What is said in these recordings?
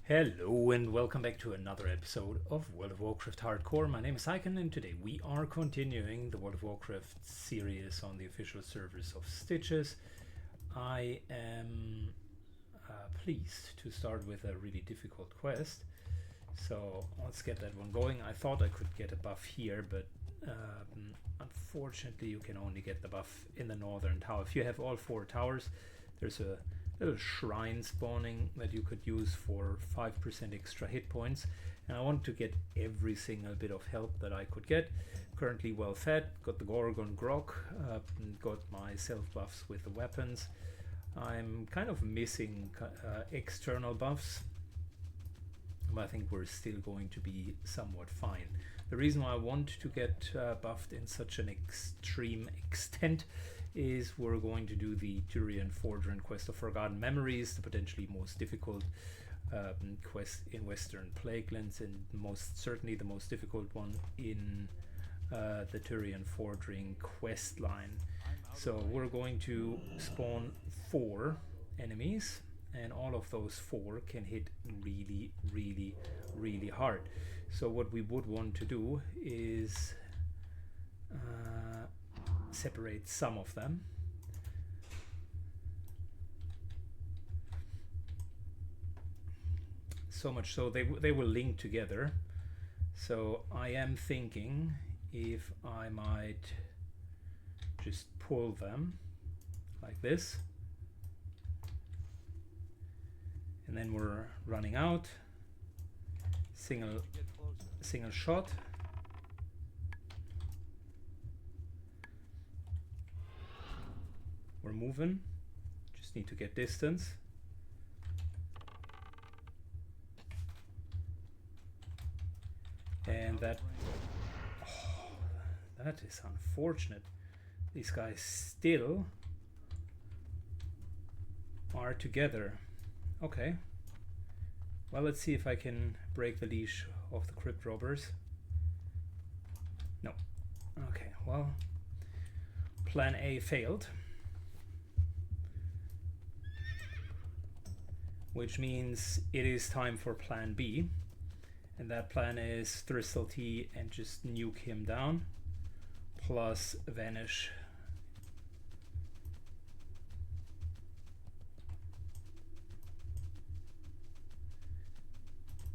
Hello and welcome back to another episode of World of Warcraft Hardcore. My name is Icon and today we are continuing the World of Warcraft series on the official servers of Stitches. I am pleased to start with a really difficult quest. So let's get that one going. I thought I could get a buff here, but unfortunately you can only get the buff in the northern tower. If you have all 4 towers, there's a little shrine spawning that you could use for 5% extra hit points, and I want to get every single bit of help that I could get. Currently well fed, got the Gorgon Grog, got my self buffs with the weapons. I'm kind of missing external buffs, but I think we're still going to be somewhat fine. The reason why I want to get buffed in such an extreme extent is we're going to do the Turian Forger and Quest of Forgotten Memories, the potentially most difficult quest in Western Plaguelands, and most certainly the most difficult one in the Turian Forging quest line. So we're going to spawn 4 enemies, and all of those 4 can hit really hard. So what we would want to do is separate some of them. So much so they will link together. So I am thinking if I might just pull them like this, and then we're running out, single shot. We're moving, just need to get distance. And that is unfortunate. These guys still are together. Okay. Well, let's see if I can break the leash of the crypt robbers. No. Okay, well, plan A failed. Which means it is time for plan B. And that plan is Thristle Tea and just nuke him down, plus vanish.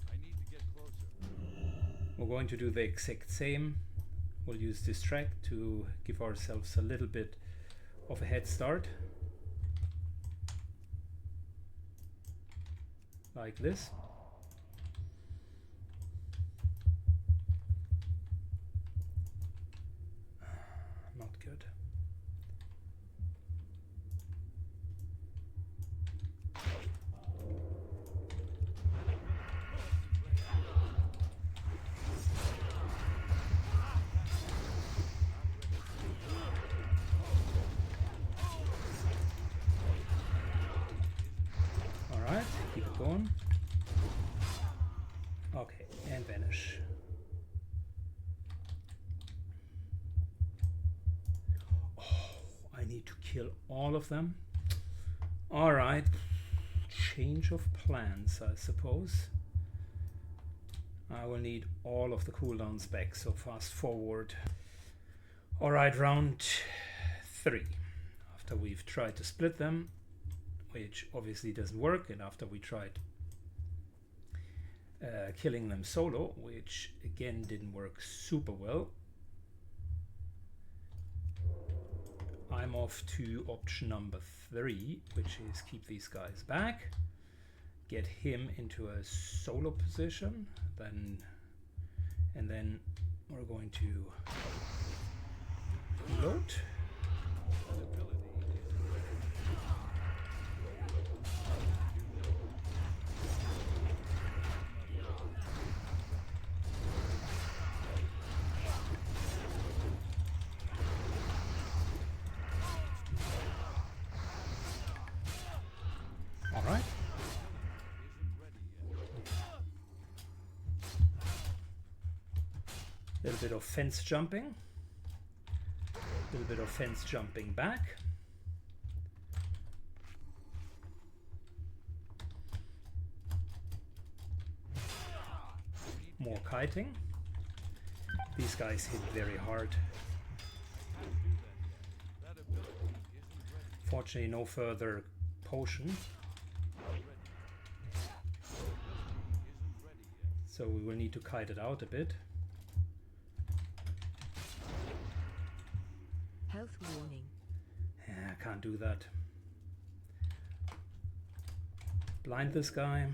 I need to get closer. We're going to do the exact same. We'll use Distract to give ourselves a little bit of a head start. Like this. Not good. Alright, keep it going. Okay, and vanish. I need to kill all of them. All right, change of plans, I suppose. I will need all of the cooldowns back, so fast forward. All right, round 3. After we've tried to split them, which obviously doesn't work, and after we tried killing them solo, which again didn't work super well, I'm off to option number 3, which is keep these guys back, get him into a solo position, and then we're going to load. All right. A little bit of fence jumping. A little bit of fence jumping back. more kiting. These guys hit very hard. Can't do that yet. That ability isn't ready. Fortunately, no further potion, Not ready. That ability isn't ready yet. so we will need to kite it out a bit. Health warning. Yeah, I can't do that. Blind this guy.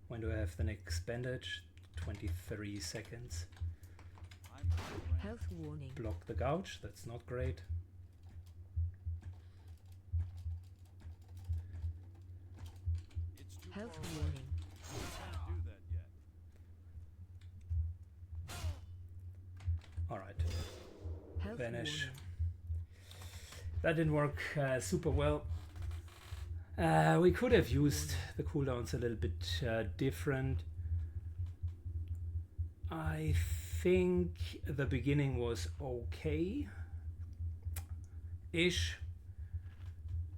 When do I have the next bandage? 23 seconds. I'm outrank. Health warning. Block the gouge, that's not great. It's too Health far away. warning. Can't do that yet. Alright, Health vanish. warning. That didn't work super well. We could have used the cooldowns a little bit different. I think the beginning was okay-ish.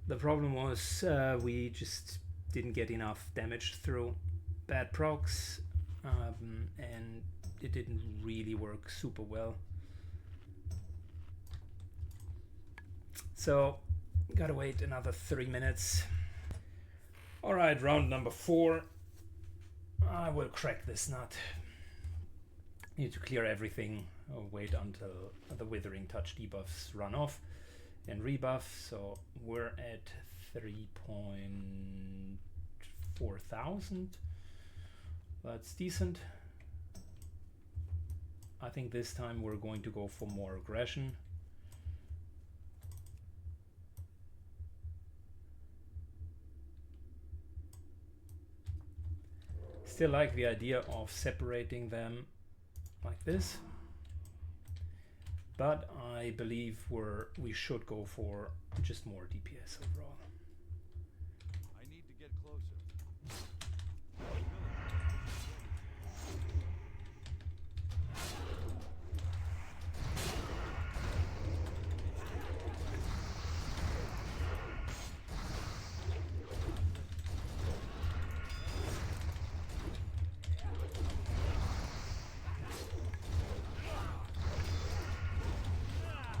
The problem was we just didn't get enough damage through bad procs, and it didn't really work super well. So gotta wait another 3 minutes. Alright, round number 4. I will crack this nut. Need to clear everything. I'll wait until the Withering Touch debuffs run off and rebuff. So we're at 3.4 thousand. That's decent. I think this time we're going to go for more aggression. Still like the idea of separating them like this, but I believe we should go for just more DPS overall. I need to get closer.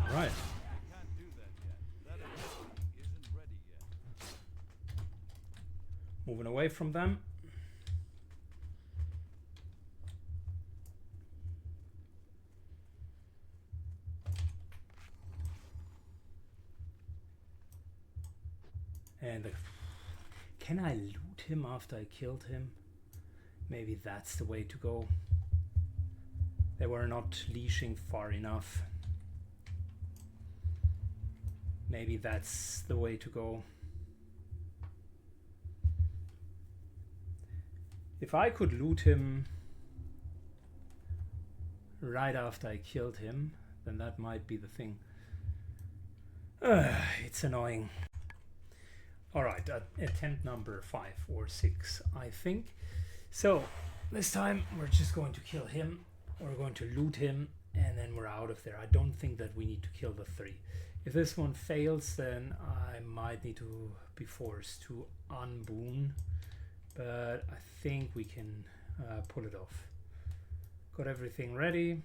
Right. Can't do that yet. That ability isn't ready yet. Moving away from them. And can I loot him after I killed him? Maybe that's the way to go. They were not leashing far enough. Maybe that's the way to go. If I could loot him right after I killed him, then that might be the thing. It's annoying. Alright, attempt number 5 or 6, I think. So, this time we're just going to kill him. We're going to loot him, and then we're out of there. I don't think that we need to kill the 3. If this one fails, then I might need to be forced to unboon, but I think we can pull it off. Got everything ready.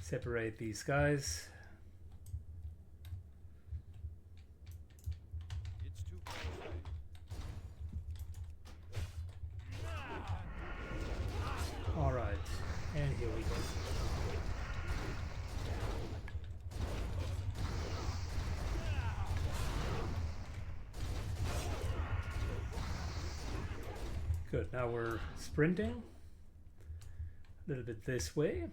Separate these guys. It's too far away. All right, and here we go. Good, now we're sprinting a little bit this way.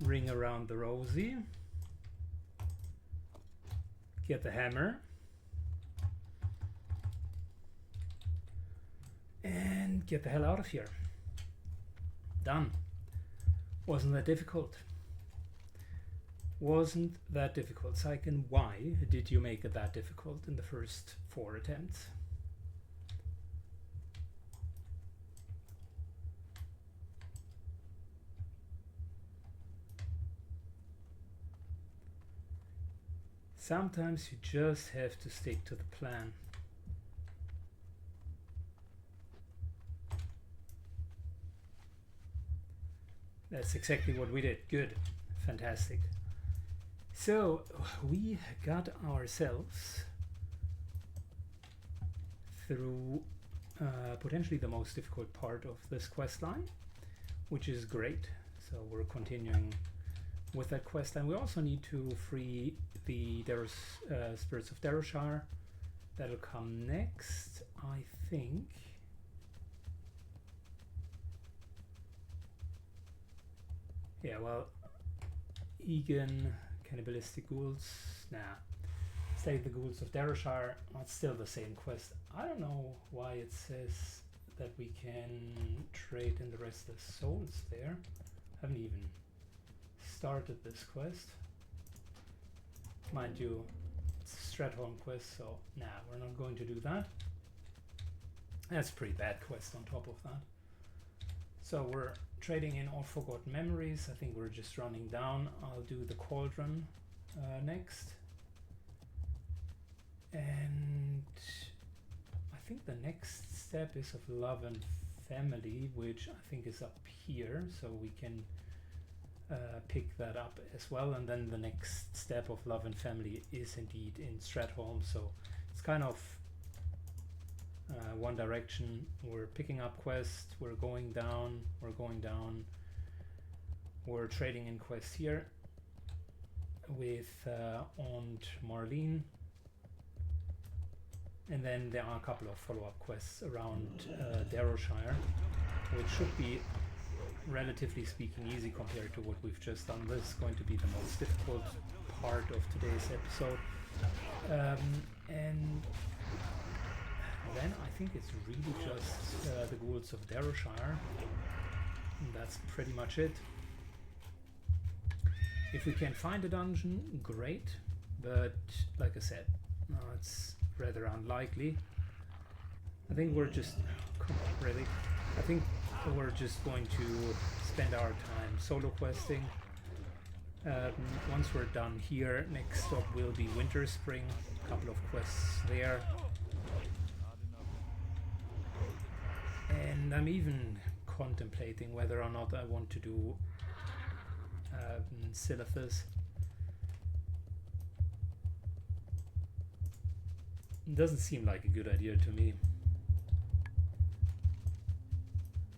Ring around the Rosie. Get the hammer. And get the hell out of here. Done. Wasn't that difficult? Wasn't that difficult. Syken, why did you make it that difficult in the first 4 attempts? Sometimes you just have to stick to the plan. That's exactly what we did. Good. Fantastic. So we got ourselves through potentially the most difficult part of this quest line, which is great. So we're continuing with that quest, and we also need to free the spirits of Darroshire. That'll come next, I think. Yeah, well, Egan, cannibalistic ghouls, nah. Save the ghouls of Darroshire. It's still the same quest. I don't know why it says that we can trade in the restless souls there. Haven't even started this quest. Mind you, it's a Stratholm quest, so nah, we're not going to do that. That's a pretty bad quest on top of that. So we're trading in all forgotten memories. I think we're just running down. I'll do the cauldron next. And I think the next step is of love and family, which I think is up here, so we can pick that up as well. And then the next step of love and family is indeed in Stratholm, so it's kind of one direction. We're picking up quests, we're going down, we're trading in quests here with Aunt Marlene. And then there are a couple of follow-up quests around Darroshire, which should be, relatively speaking, easy compared to what we've just done. This is going to be the most difficult part of today's episode. And then I think it's really just the ghouls of Darroshire. And that's pretty much it. If we can find a dungeon, great. But like I said, it's rather unlikely. I think we're just really. I think we're just going to spend our time solo questing. Once we're done here, next stop will be Winter Spring. A couple of quests there. And I'm even contemplating whether or not I want to do Silithus. Doesn't seem like a good idea to me.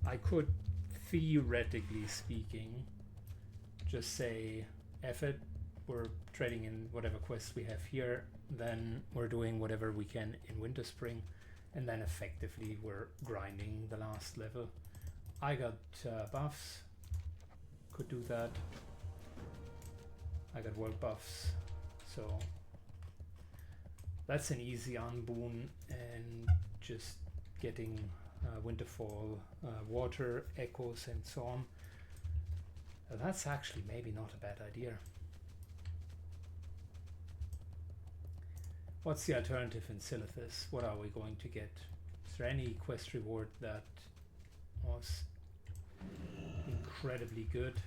I could, theoretically speaking, just say F it, we're trading in whatever quests we have here, then we're doing whatever we can in Winter Spring, and then effectively we're grinding the last level. I got buffs, could do that. I got world buffs, so that's an easy unboon, and just getting Winterfall, water, echoes and so on. That's actually maybe not a bad idea. What's the alternative in Silithus? What are we going to get? Is there any quest reward that was incredibly good?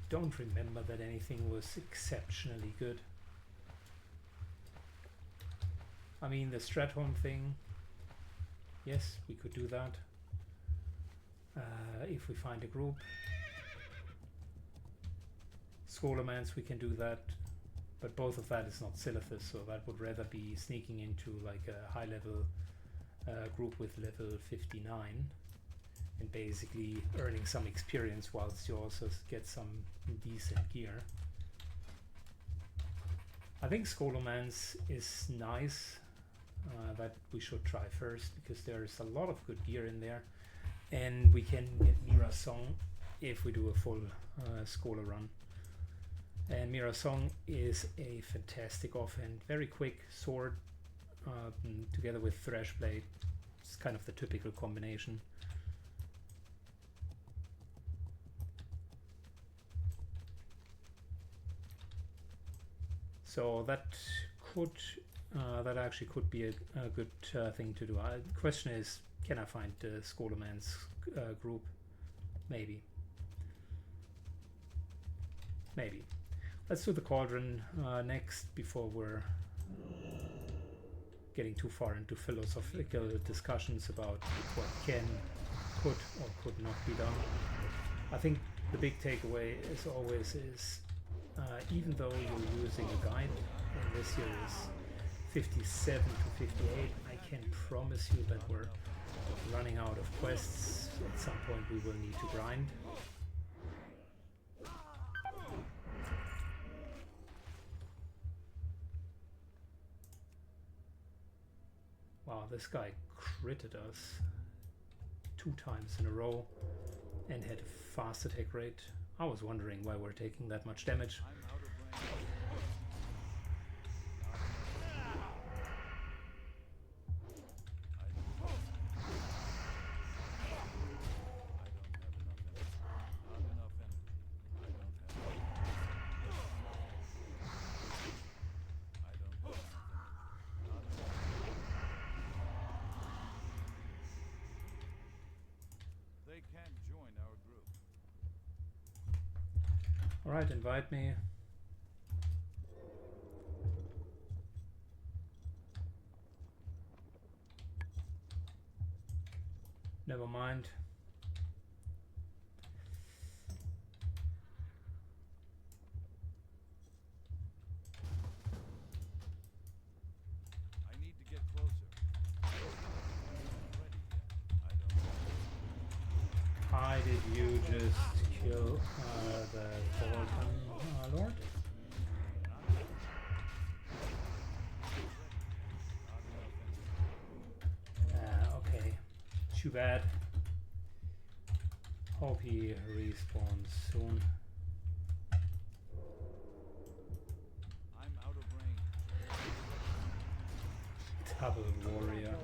Don't remember that anything was exceptionally good. I mean, the Stratholm thing, yes, we could do that if we find a group. Scholomance, we can do that, but both of that is not Silithus, so that would rather be sneaking into like a high level group with level 59 and basically earning some experience whilst you also get some decent gear. I think Scholomance is nice. That we should try first, because there's a lot of good gear in there, and we can get Mira Song if we do a full Scholar run. And Mira Song is a fantastic offhand, very quick sword together with Thrashblade. It's kind of the typical combination. So that could that actually could be a good thing to do. The question is, can I find the Scholomance group? Maybe. Let's do the cauldron next before we're getting too far into philosophical discussions about what could or could not be done. I think the big takeaway, as always, is even though you're using a guide, and this here is 57 to 58, I can promise you that we're running out of quests. At some point we will need to grind. Wow, this guy critted us 2 times in a row and had a fast attack rate. I was wondering why we're taking that much damage. I'm out of range. They can't join our group. Alright, invite me. Never mind. I need to get closer. I'm not ready yet. I don't know. How did you just kill the Daunting Lord? Okay. Too bad. Hope he respawns soon. I'm out of range. Double warrior.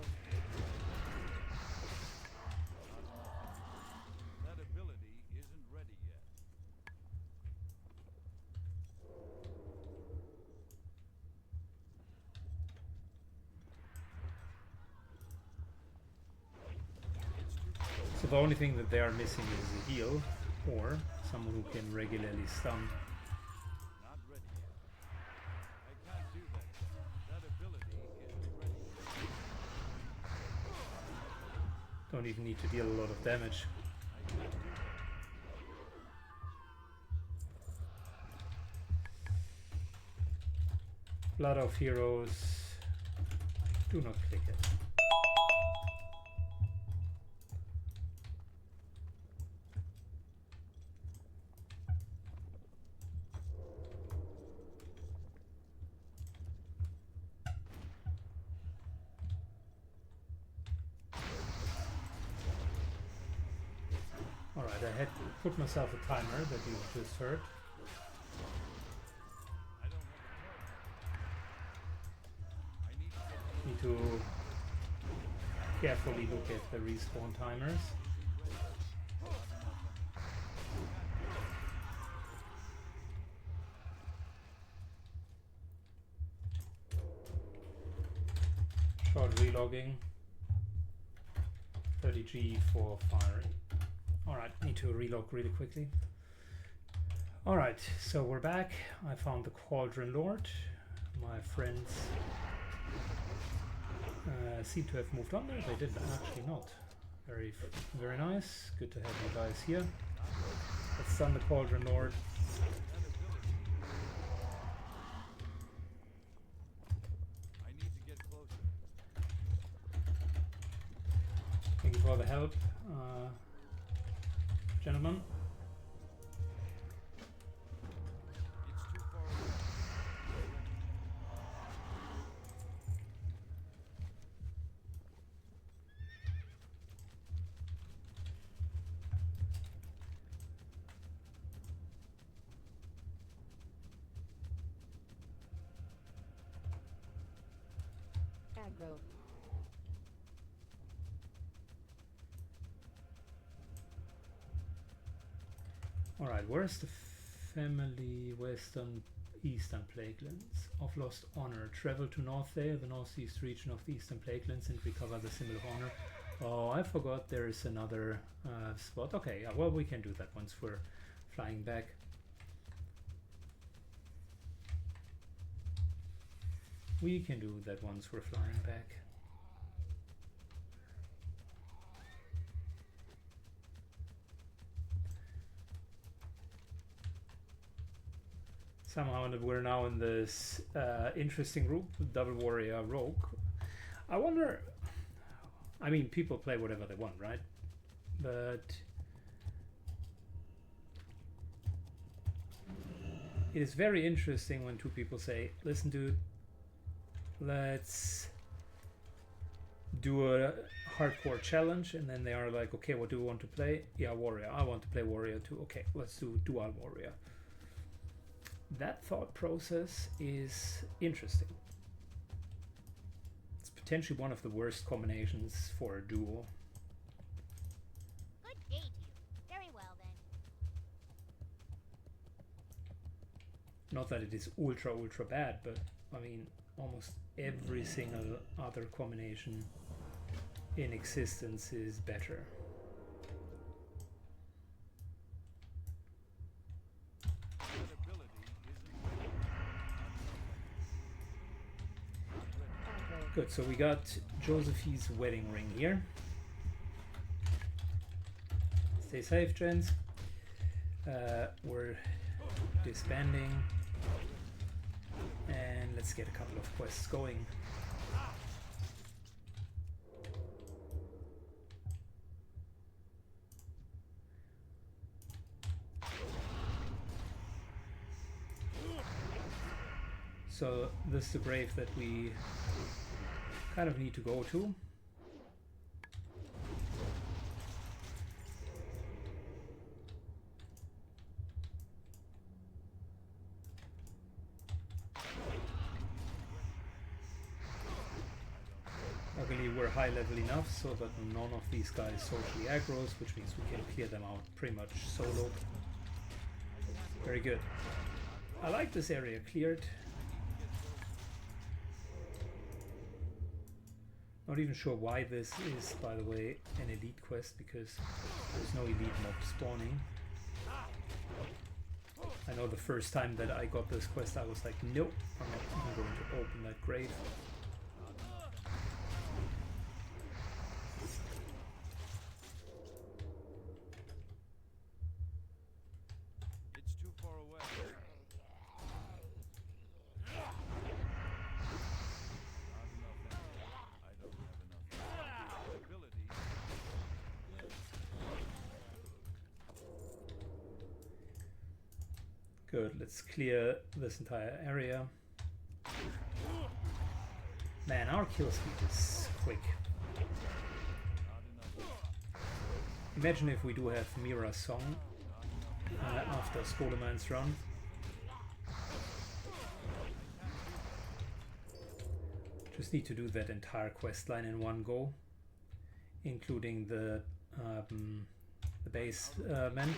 That ability isn't ready yet. So the only thing that they are missing is a heal, or someone who can regularly stun. Not ready yet. I can't do that yet. That ability isn't ready yet. Don't even need to deal a lot of damage. I can't do that. Blood of Heroes. Do not click it. Alright, I had put myself a timer that you just heard. I don't have a turret. I need to get Need to carefully look at the respawn timers. Short relogging. 30G for firing. Alright, need to relog really quickly. Alright, so we're back. I found the Cauldron Lord. My friends seem to have moved on there. They did actually not. Very nice. Good to have you guys here. Let's stun the Cauldron Lord. I need to get closer. Thank you for the help, gentlemen. It's too far away. Aggro. Alright, where's the family Eastern Plaguelands of Lost Honor? Travel to Northdale, the northeast region of the Eastern Plaguelands, and recover the Symbol of Honor. Oh, I forgot there is another spot. Okay, yeah, well, we can do that once we're flying back. We can do that once we're flying back. Somehow we're now in this interesting group, Double Warrior Rogue. I wonder, I mean, people play whatever they want, right? But it is very interesting when two people say, listen dude, let's do a hardcore challenge, and then they are like, okay, what do you want to play? Yeah, Warrior. I want to play Warrior too. Okay, let's do Dual Warrior. That thought process is interesting. It's potentially one of the worst combinations for a duo. Good day to you. Very well then. Not that it is ultra bad, but I mean, almost every single other combination in existence is better. Good, so we got Josephine's wedding ring here. Stay safe, gents. We're disbanding. And let's get a couple of quests going. So this is the grave that we kind of need to go to. Luckily we're high level enough so that none of these guys socially aggros, which means we can clear them out pretty much solo. Very good. I like this area cleared. Not even sure why this is, by the way, an elite quest, because there's no elite mob spawning. I know the first time that I got this quest I was like, nope, I'm not even going to open that grave. It's too far away. Good, let's clear this entire area. Man, our kill speed is quick. Imagine if we do have Mira's song after Skoleman's run. Just need to do that entire quest line in one go, including the base men.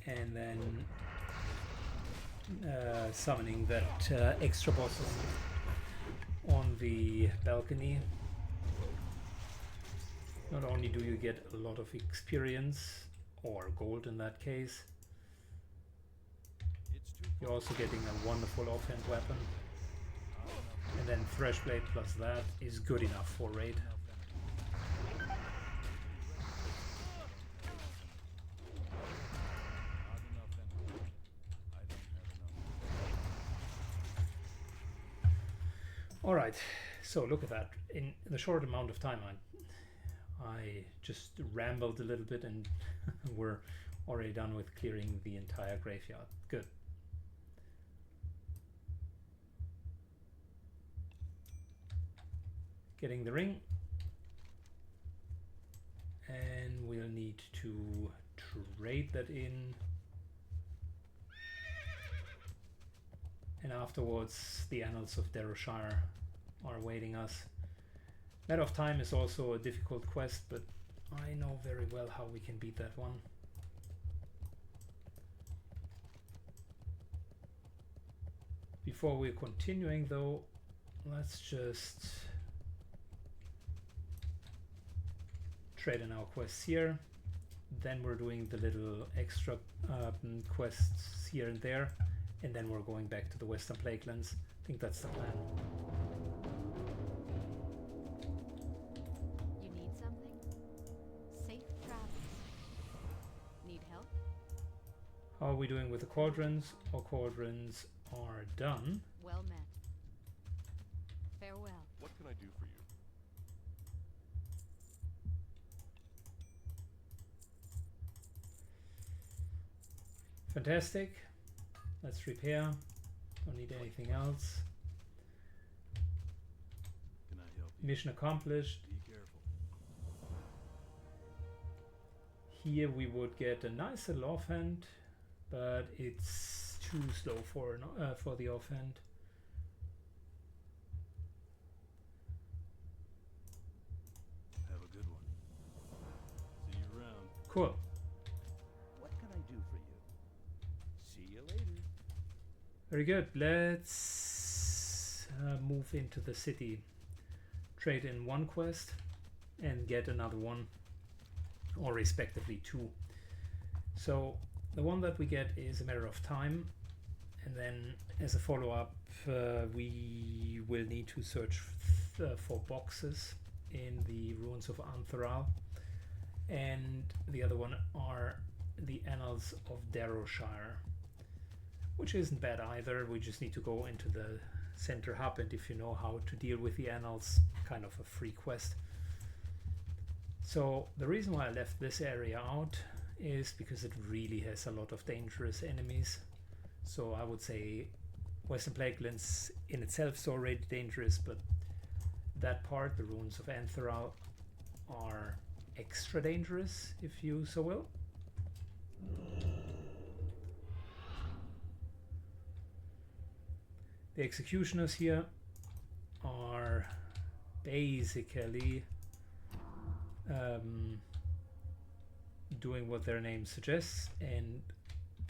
And then summoning that extra boss on the balcony. Not only do you get a lot of experience, or gold in that case, you're also getting a wonderful offhand weapon. And then Threshblade plus that is good enough for raid. Alright, so look at that. In the short amount of time I just rambled a little bit and we're already done with clearing the entire graveyard. Good. Getting the ring. And we'll need to trade that in. And afterwards the Annals of Derbyshire are awaiting us. Matter of Time is also a difficult quest, but I know very well how we can beat that one. Before we're continuing though, let's just trade in our quests here. Then we're doing the little extra quests here and there. and then we're going back to the Western Plaguelands. I think that's the plan. You need something? Safe travels. Need help? How are we doing with the quadrants? Our quadrants are done. Well met. Farewell. What can I do for you? Fantastic. Let's repair. Don't need anything else. Can I help you? Mission accomplished. Be careful. Here we would get a nice little offhand, but it's too slow for the offhand. Have a good one. See you around. Cool. What can I do for you? See you later. Very good. Let's move into the city. Trade in one quest and get another one, or respectively two. So the one that we get is a matter of time, and then as a follow-up we will need to search for boxes in the ruins of Antheral, and the other one are the Annals of Darrowshire, which isn't bad either. We just need to go into the center hub, and if you know how to deal with the Annals, kind of a free quest. So the reason why I left this area out is because it really has a lot of dangerous enemies. So I would say Western Plaguelands in itself is already dangerous, but that part, the ruins of Antheral, are extra dangerous, if you so will. The executioners here are basically doing what their name suggests, and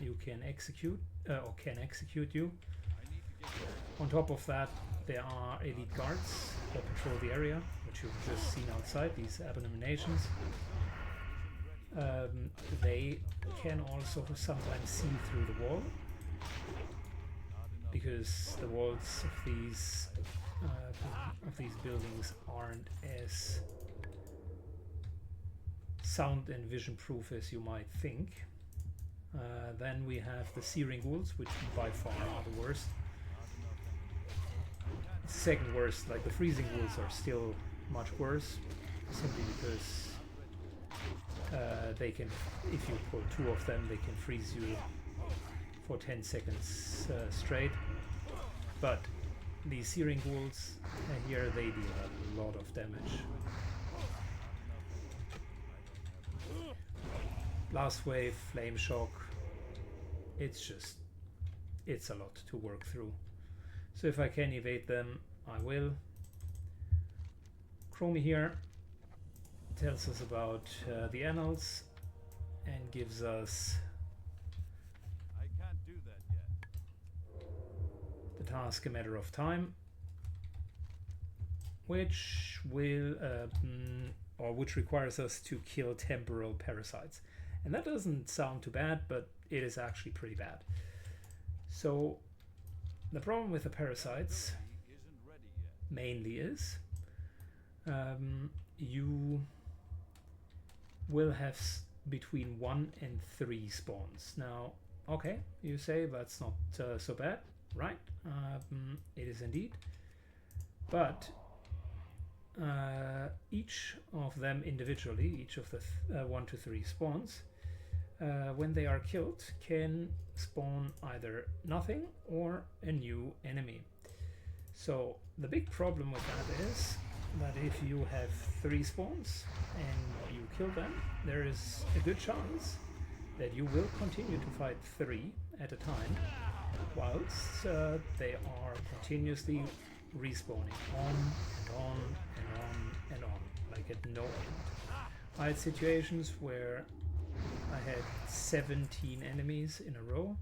you can execute or can execute you. On top of that, there are elite guards that patrol the area, which you've just seen outside, these abominations. They can also sometimes see through the wall, because the walls of these buildings aren't as sound and vision proof as you might think. Then we have the searing ghouls, which by far are the worst. Second worst, like the freezing ghouls are still much worse, simply because they can, if you pull two of them, they can freeze you for 10 seconds straight. But these searing ghouls here, they deal a lot of damage. Blast wave, flame shock, it's a lot to work through. So if I can evade them, I will. Chromie here tells us about the Annals and gives us I can't do that yet. the task A Matter of Time, which will which requires us to kill temporal parasites. And that doesn't sound too bad, but it is actually pretty bad. So the problem with the parasites Isn't ready yet. mainly is you will have between 1 and 3 spawns. Now, okay, you say that's not so bad, right? It is indeed. But each of them individually, each of the 1 to 3 spawns, when they are killed, can spawn either nothing or a new enemy. So the big problem with that is that if you have 3 spawns and you kill them, there is a good chance that you will continue to fight 3 at a time, whilst they are continuously respawning on and on and on and on, like at no end. I had situations where I had 17 enemies in a row.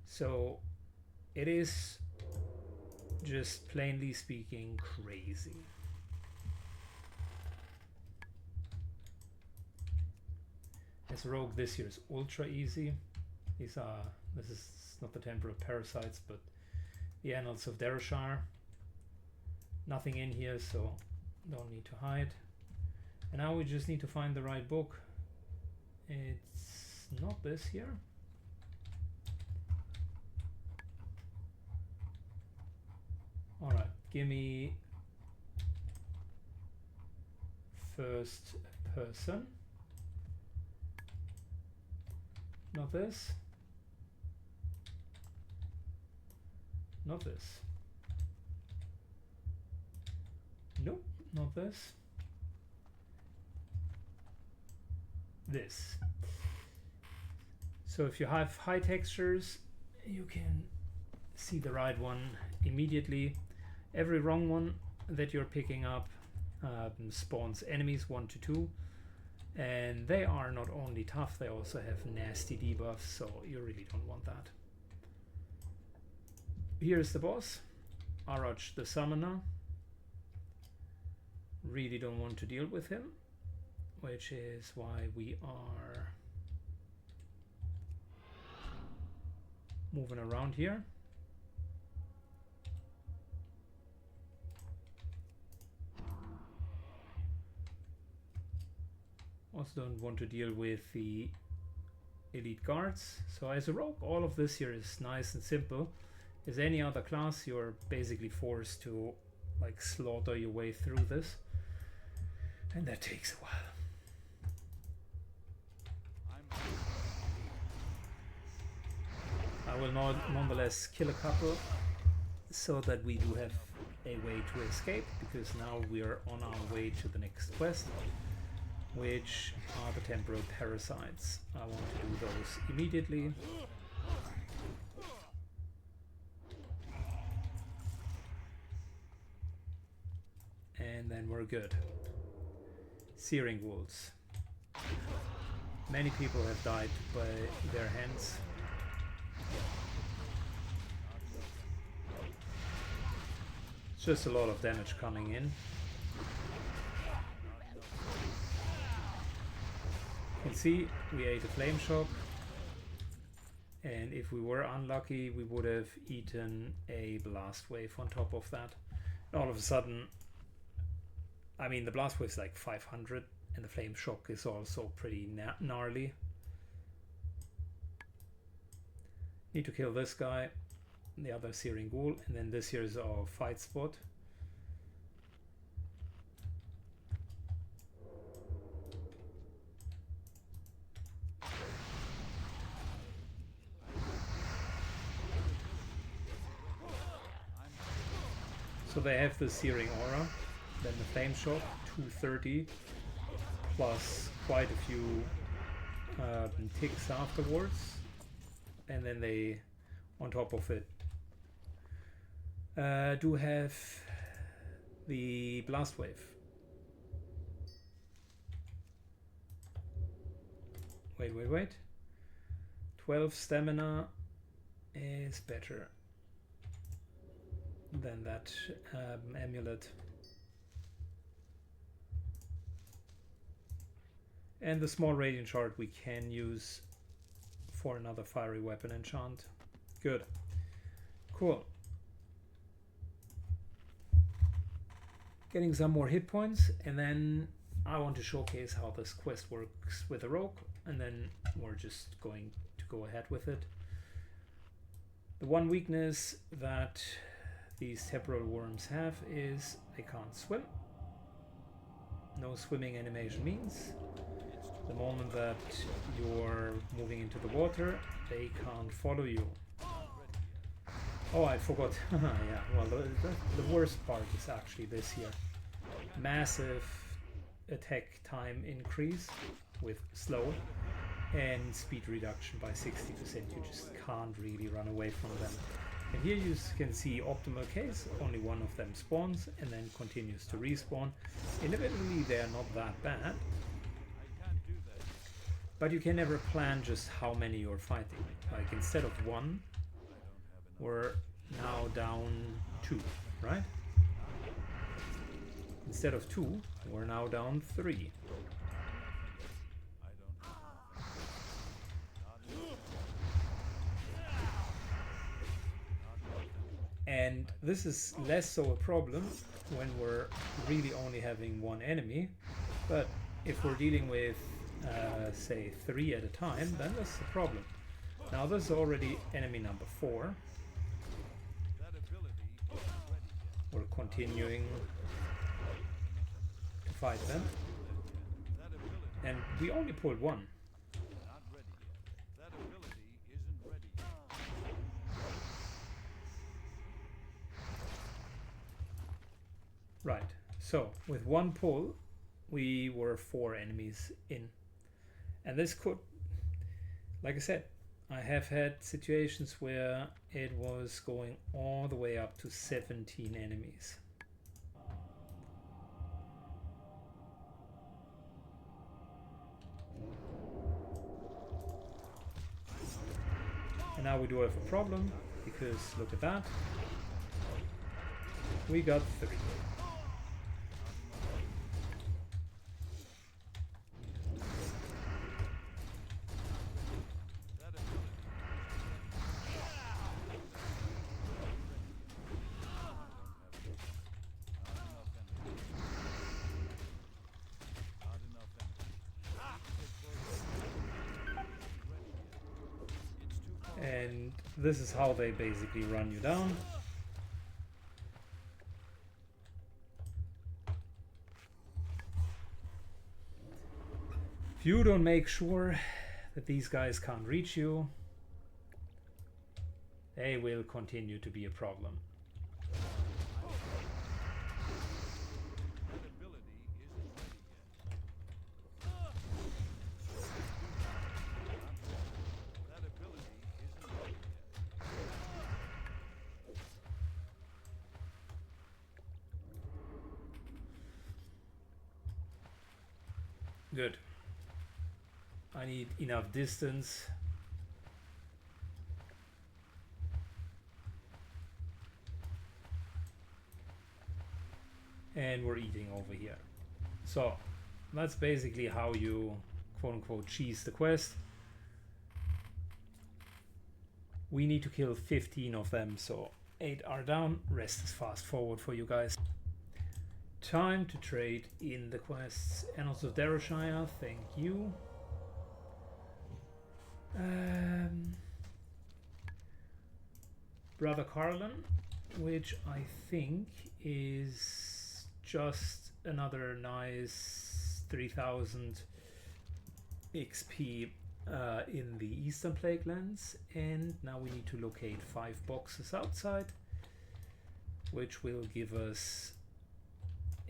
So it is, just plainly speaking, crazy. As Rogue this year is ultra easy. These are, this is not the Temple of Parasites, but the Annals of Derashar. Nothing in here, so don't need to hide. And now we just need to find the right book. It's not this here. Alright, give me first person. Not this. Not this. Nope, not this. This. So if you have high textures, you can see the right one immediately. Every wrong one that you're picking up spawns enemies 1 to 2, and they are not only tough, they also have nasty debuffs, so you really don't want that. Here's the boss, Arach the Summoner. Really don't want to deal with him, which is why we are moving around here. Also don't want to deal with the elite guards. So as a rogue, all of this here is nice and simple. As any other class, you're basically forced to like slaughter your way through this, and that takes a while. I will nonetheless kill a couple so that we do have a way to escape, because now we are on our way to the next quest, which are the temporal parasites. I want to do those immediately. And then we're good. Searing wolves. Many people have died by their hands. It's just a lot of damage coming in. You can see we ate a flame shock, and if we were unlucky we would have eaten a blast wave on top of that. And all of a sudden, I mean, the blast wave is like 500 and the flame shock is also pretty gnarly. Need to kill this guy, the other searing ghoul, and then this here is our fight spot. So they have the searing aura, then the flame shock, 230, plus quite a few ticks afterwards, and then they, on top of it, do have the blast wave. Wait. 12 stamina is better than that amulet. And the small radiant shard we can use for another fiery weapon enchant. Good. Cool. Getting some more hit points, and then I want to showcase how this quest works with a rogue, and then we're just going to go ahead with it. The one weakness that these temporal worms have is they can't swim. No swimming animation means the moment that you're moving into the water, they can't follow you. Oh, I forgot. Yeah, well, the worst part is actually this here. Massive attack time increase with slow, and speed reduction by 60%. You just can't really run away from them. And here you can see optimal case, only one of them spawns and then continues to respawn. Individually they are not that bad, but you can never plan just how many you're fighting. Like instead of 1, we're now down 2, right? Instead of 2, we're now down 3. And this is less so a problem when we're really only having one enemy, but if we're dealing with say 3 at a time, then that's the problem. Now this is already enemy number 4. That ability isn't ready yet. We're continuing to fight them, That ability and we only pulled one. not ready yet. That ability isn't ready yet. Right, so with one pull we were 4 enemies in, and this could, like I said, I have had situations where it was going all the way up to 17 enemies. And now we do have a problem, because look at that, we got 3. And this is how they basically run you down. If you don't make sure that these guys can't reach you, they will continue to be a problem. That ability isn't ready yet. That ability isn't ready yet. Good. I need enough distance. And we're eating over here. So that's basically how you quote unquote cheese the quest. We need to kill 15 of them, so 8 are down. Rest is fast forward for you guys. Time to trade in the quests. Annals of Dereshire, thank you. Brother Carlin, which I think is just another nice 3000 XP in the Eastern Plaguelands, and now we need to locate 5 boxes outside, which will give us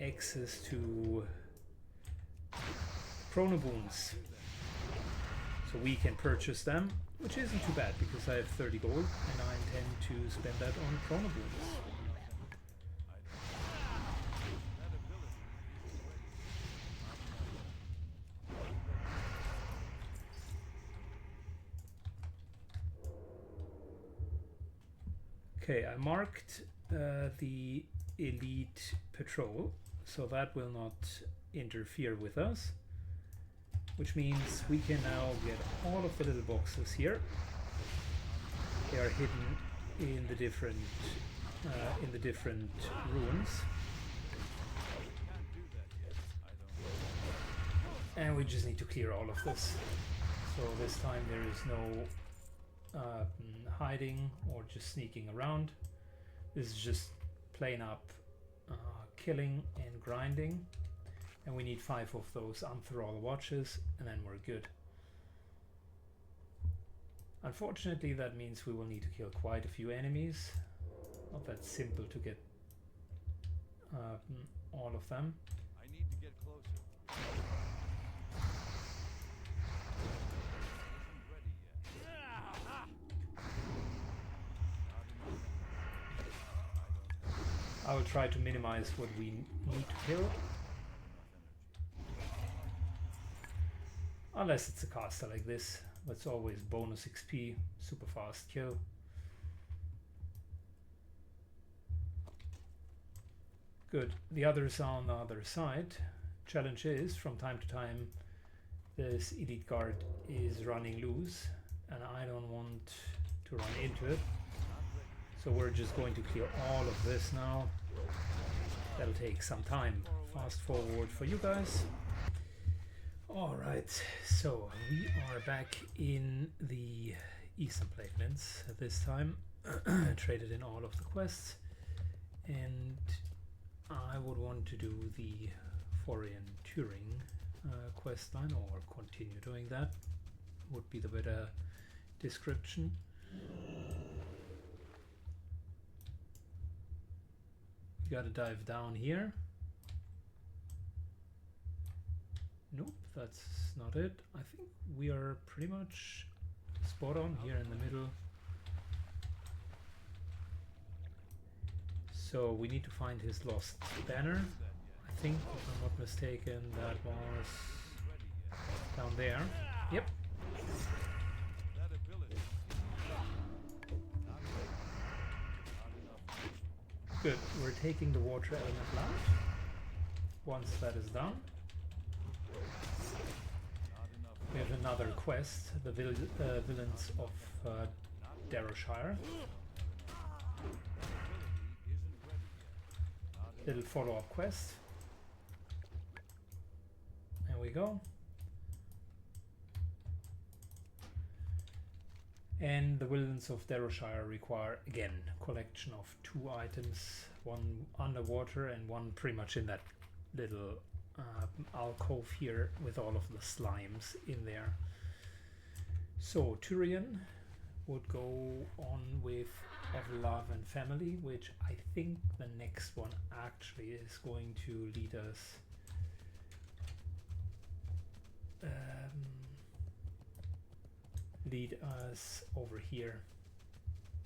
access to chronoboons, so we can purchase them, which isn't too bad because I have 30 gold and I intend to spend that on chronoboons. Okay, I marked the elite patrol, so that will not interfere with us, which means we can now get all of the little boxes here. They are hidden in the different ruins, and we just need to clear all of this. So this time there is no hiding or just sneaking around. This is just plain up killing and grinding, and we need 5 of those Ampharal watches, and then we're good. Unfortunately, that means we will need to kill quite a few enemies. Not that simple to get all of them. I need to get closer. Isn't ready yet. I will try to minimize what we need to kill. Unless it's a caster like this, that's always bonus XP, super fast kill. Good, the others are on the other side. Challenge is, from time to time, this elite guard is running loose, and I don't want to run into it. So we're just going to clear all of this now. That'll take some time. Fast forward for you guys. Alright, so we are back in the Eastern Plaguelands this time. Traded in all of the quests. And I would want to do the Forian Turing quest line, or continue doing that. Would be the better description. We gotta dive down here. Nope, that's not it. I think we are pretty much spot on here in the middle. So we need to find his lost banner. I think, if I'm not mistaken, that was down there. Yep. That ability. Not enough. Good. We're taking the water element land. Once that is done, we have another quest, the villains of Darrowshire. Little follow-up quest. There we go. And the villains of Darrowshire require, again, collection of 2 items, one underwater and one pretty much in that little alcove here with all of the slimes in there. So Turian would go on with Of Love and Family, which I think the next one actually is going to lead us over here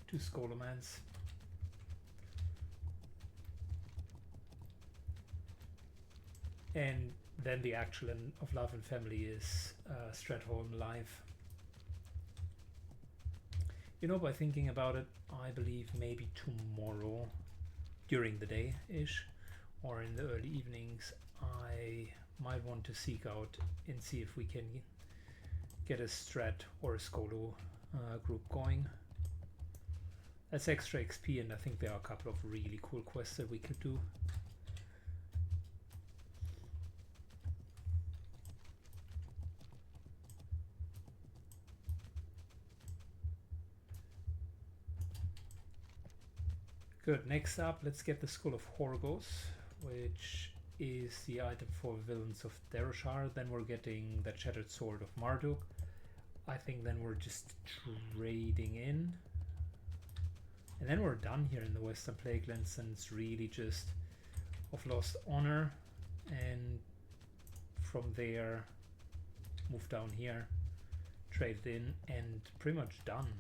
to Scholomance. And then the actual Of Love and Family is Stratholm Live. You know, by thinking about it, I believe maybe tomorrow during the day-ish or in the early evenings I might want to seek out and see if we can get a strat or a Skolo group going. That's extra XP, and I think there are a couple of really cool quests that we could do. Good, next up, let's get the Skull of Horgos, which is the item for Villains of Darrowshire. Then we're getting the Shattered Sword of Marduk. I think then we're just trading in. And then we're done here in the Western Plaguelands, and it's really just of Lost Honor. And from there, move down here, trade it in, and pretty much done.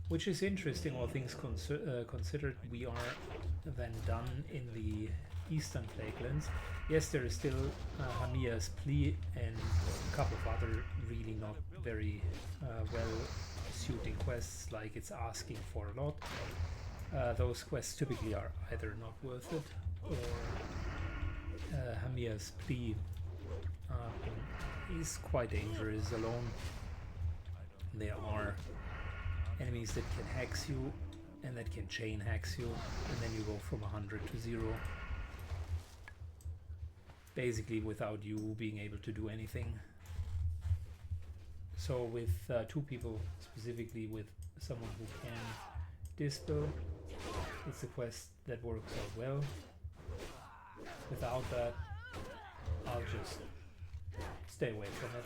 Which is interesting, all things considered. We are then done in the Eastern Plaguelands. Yes, there is still Hamia's Plea and a couple of other really not very well suiting quests, like it's asking for a lot. Those quests typically are either not worth it, or Hamia's Plea is quite dangerous alone. There are enemies that can hex you and that can chain hex you, and then you go from 100 to 0, basically without you being able to do anything. So with 2 people, specifically with someone who can dispel, it's a quest that works out well. Without that, I'll just stay away from it.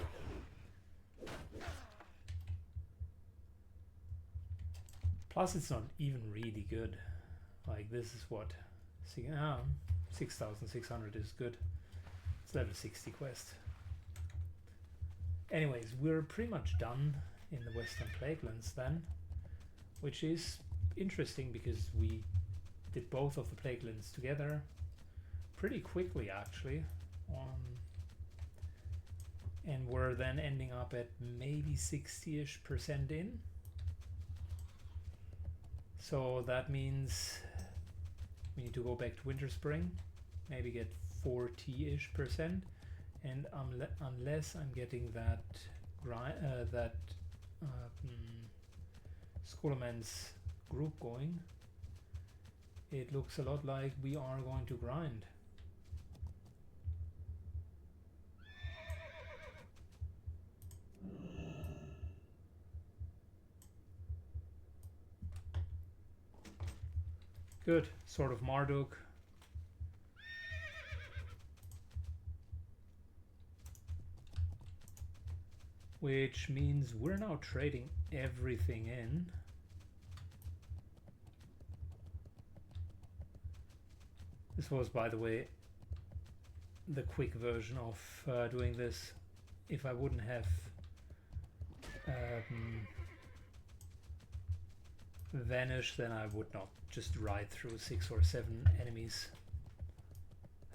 Plus, it's not even really good. Like, this is what? 6,600 is good. It's level 60 quest. Anyways, we're pretty much done in the Western Plaguelands then, which is interesting because we did both of the Plaguelands together pretty quickly, actually. And we're then ending up at maybe 60-ish% in. So that means we need to go back to Winter Spring, maybe get 40-ish%, and unless I'm getting that Scholomans group going, it looks a lot like we are going to grind. Good, Sword of Marduk. Which means we're now trading everything in. This was, by the way, the quick version of doing this. If I wouldn't have vanished, then I would not just ride through 6 or 7 enemies.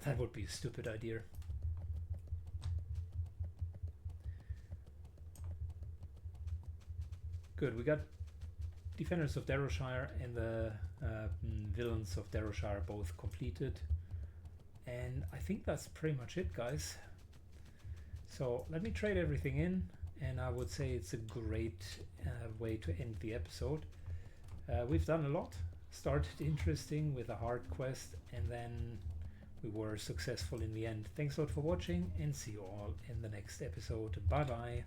That would be a stupid idea. Good, we got Defenders of Darrowshire and the Villains of Darrowshire both completed. And I think that's pretty much it, guys. So let me trade everything in, and I would say it's a great way to end the episode. We've done a lot. Started interesting with a hard quest, and then we were successful in the end. Thanks a lot for watching, and see you all in the next episode. Bye bye.